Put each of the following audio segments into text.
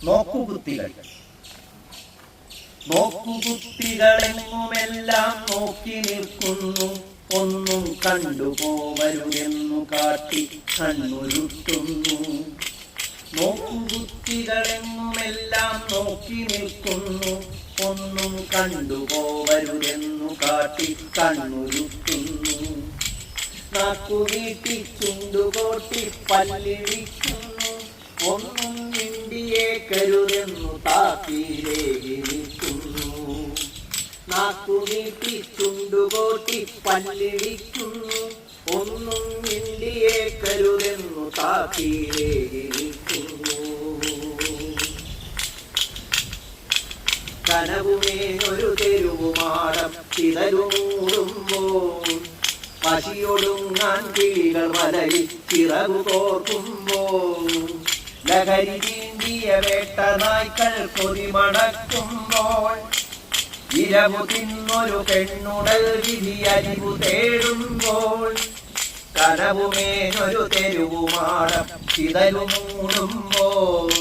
നോക്കുകുത്തികൾ. നോക്കുകുത്തികളെങ്ങുമെല്ലാം നോക്കി നിൽക്കുന്നു, ഒന്നും കണ്ടുപോവരുതെന്നു കാട്ടി കണ്ണുരുട്ടുന്നു. നോക്കുകുത്തികളെങ്ങുമെല്ലാം നോക്കി നിൽക്കുന്നു, ഒന്നും കണ്ടുപോവരുതെന്നു കാട്ടി കണ്ണുരുട്ടുന്നു. നാക്കുനീട്ടി ചുണ്ടുകോട്ടി പല്ലിഴിക്കുന്നു, ഒന്നും മിണ്ടിയേക്കരുതെന്നു താക്കീരേകി നിൽക്കുന്നു. നാക്കുനീട്ടി ചുണ്ടുകോട്ടി പല്ലിഴിക്കുന്നു, ഒന്നും മിണ്ടിയേക്കരുതെന്നു താക്കീരേകി നിൽക്കുന്നു. കനവുമേനൊരു തെരുവുമാടം ചിതരുമൂടുമ്പോൾ, പശിയൊടുങ്ങാൻ കിളികൾ വലയിൽ ചിറകു കോർക്കുമ്പോൾ, ലഹരി ചീണ്ടിയ വേട്ട നായ്ക്കൾ കൊതിമണക്കുമ്പോൾ, ഇരവു തിന്നൊരു പെണ്ണുടൽ വിധി അരിവു തേടുമ്പോൾ, കനവുമേനൊരു തെരുവുമാടം ചിതരുമൂടുമ്പോൾ,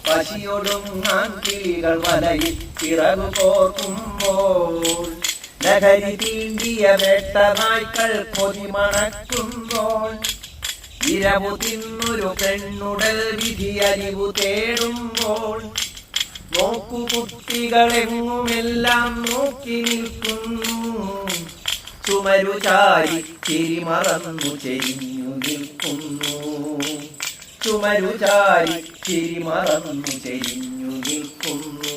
പശിയൊടുങ്ങാൻ കിളികൾ വലയിൽ ചിറകു കോർക്കുമ്പോൾ, ലഹരി തീണ്ടിയ വേട്ട നായ്ക്കൾ കൊതിമണക്കുമ്പോൾ, ഇരവു തിന്നൊരു പെണ്ണുടൽ വിധി അരിവു തേടുമ്പോൾ, നോക്കുകുത്തികളെങ്ങുമെല്ലാം നോക്കി നിൽക്കുന്നു, ചുമരു ചാരി ചിരിമറന്നു ചെരിഞ്ഞു നിൽക്കുന്നു. ചുമരു ചാരി ചിരിമറന്നു ചെരിഞ്ഞു നിൽക്കുന്നു.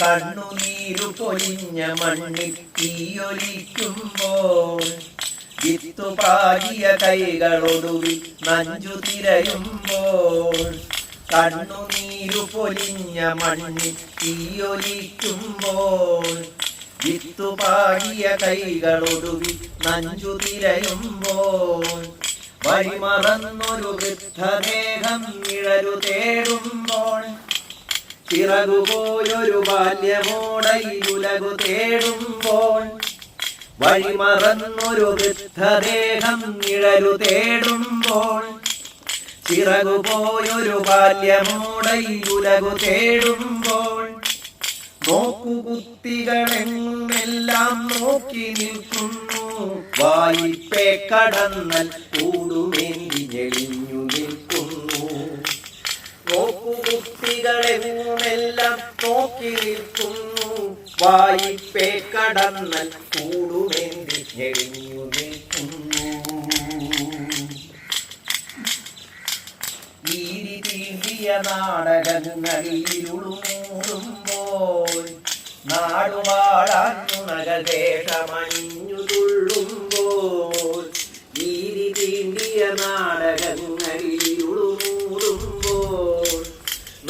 കണ്ണുനീരു പൊലിഞ്ഞ മണ്ണിൽ തീയൊലിക്കുമ്പോൾ, വിത്തുപാകിയ കൈകളൊടുവിൽ നഞ്ചു തിരയുമ്പോൾ, കണ്ണുനീരു പൊലിഞ്ഞ മണ്ണിൽ തീയൊലിക്കുമ്പോൾ, വിത്തുപാകിയ കൈകളൊടുവിൽ നഞ്ചു തിരയുമ്പോൾ, വഴിമറന്നൊരു വൃദ്ധദേഹം നിഴലു തേടുമ്പോൾ, ചിറകുപോയൊരു ബാല്യമോടയിലുലകു തേടുമ്പോൾ, വഴിമറന്നൊരു വൃദ്ധദേഹം നിഴലു തേടുമ്പോൾ, ചിറകുപോയൊരു ബാല്യമോടയിലുലകു തേടുമ്പോൾ, നോക്കുകുത്തികളെങ്ങുമെല്ലാം നോക്കി നിൽക്കുന്നു, വായിപ്പേ കടന്നൽ കൂടുമേന്തി ഞെളിഞ്ഞു നിൽക്കുന്നു. നോക്കുകുത്തികളെങ്ങുമെല്ലാം നോക്കി നിൽക്കുന്നു, വായിപ്പേ കടന്നൽ കൂടുമേന്തി ഞെളിഞ്ഞു നിൽക്കുന്നു. വീരി തീണ്ടിയ നാടകങ്ങളിരുളുമൂടുമ്പോൾ, നാടുവാഴാൻ നുണകൾ വേഷമണിഞ്ഞു തുള്ളുമ്പോൾ, വീരി തീണ്ടിയ നാടകങ്ങളിരുളുമൂടുമ്പോൾ,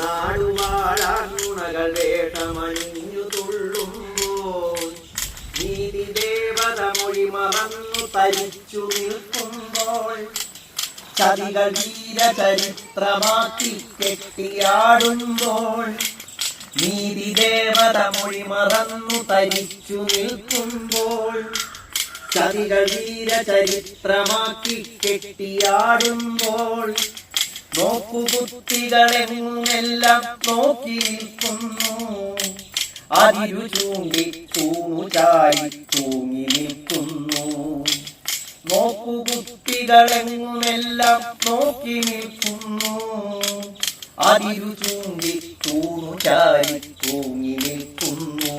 നാടുവാഴാൻ നുണകൾ വേഷമണിഞ്ഞു തുള്ളുമ്പോൾ, നീതിദേവത മൊഴി മറന്നു തരിച്ചു നിൽക്കുമ്പോൾ, ചതികൾ വീരചരിത്രമാക്കി കെട്ടിയാടുമ്പോൾ, നീതിദേവത മൊഴി മറന്നു തരിച്ചു നിൽക്കുമ്പോൾ, ചതികൾ വീരചരിത്രമാക്കി കെട്ടിയാടുമ്പോൾ, നോക്കുകുത്തികളെങ്ങുമെല്ലാം നോക്കി നിൽക്കുന്നു, അതിരു ചൂണ്ടി തൂണു ചാരി തൂങ്ങി നിൽക്കുന്നു. നോക്കുകുത്തികളെങ്ങുമെല്ലാം നോക്കി നിൽക്കുന്നു, അതിരു ചൂണ്ടി തൂണു ചാരി തൂങ്ങി നിൽക്കുന്നു.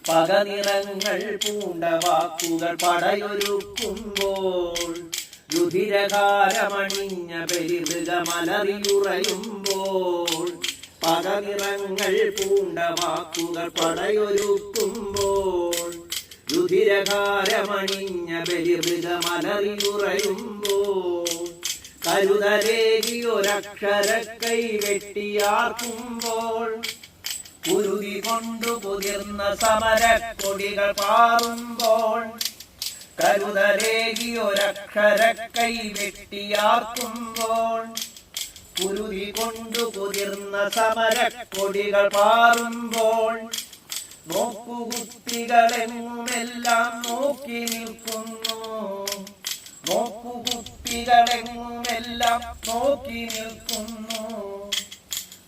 പകനിറങ്ങൾ പൂണ്ട വാക്കുകൾ പടയൊരുക്കുമ്പോൾ, രുധിരകാരമണിഞ്ഞ പെരുമലറിയുറയുമ്പോൾ, പകനിറങ്ങൾ പൂണ്ട വാക്കുകൾ പടയൊരുക്കുമ്പോൾ, രുധിരകാരമണിഞ്ഞ ബലിമൃഗമലറിയുറയുമ്പോൾ, കരുതലേകിയൊരക്ഷരക്കൈ വെട്ടിയാർക്കുമ്പോൾ, കുരുതി കൊണ്ടു കുതിർന്ന സമരക്കൊടികൾ പാറുമ്പോൾ, കരുതലേകിയൊരക്ഷരക്കൈ വെട്ടിയാർക്കുമ്പോൾ, കുരുതി കൊണ്ടു കുതിർന്ന സമരക്കൊടികൾ പാറുമ്പോൾ, നോക്കുകുത്തികളെങ്ങുമെല്ലാം നോക്കി നിൽക്കുന്നു, നോക്കുകുത്തികളെങ്ങുമെല്ലാം നോക്കി നിൽക്കുന്നു.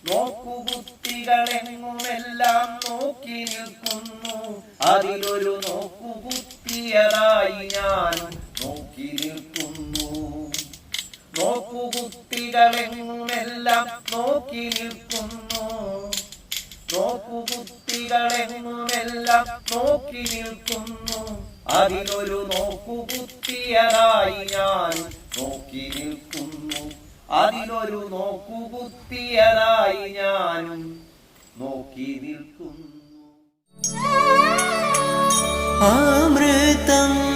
നോക്കുകുത്തികളെങ്ങുമെല്ലാം നോക്കി നിൽക്കുന്നു. അതിലൊരു നോക്കുകുത്തിയതായി ഞാനും നോക്കി നിൽക്കുന്നു. നോക്കുകുത്തികളെങ്ങുമെല്ലാം നോക്കി നിൽക്കുന്നു. നോക്കുകുത്തികളെങ്ങുമെല്ലാം നോക്കി നിൽക്കുന്നു. അതിലൊരു നോക്കുകുത്തിയതായി ഞാനും നോക്കി നിൽക്കുന്നു. അതിലൊരു നോക്കുകുത്തിയതായി ഞാനും നോക്കി നിൽക്കുന്നു. അമൃതം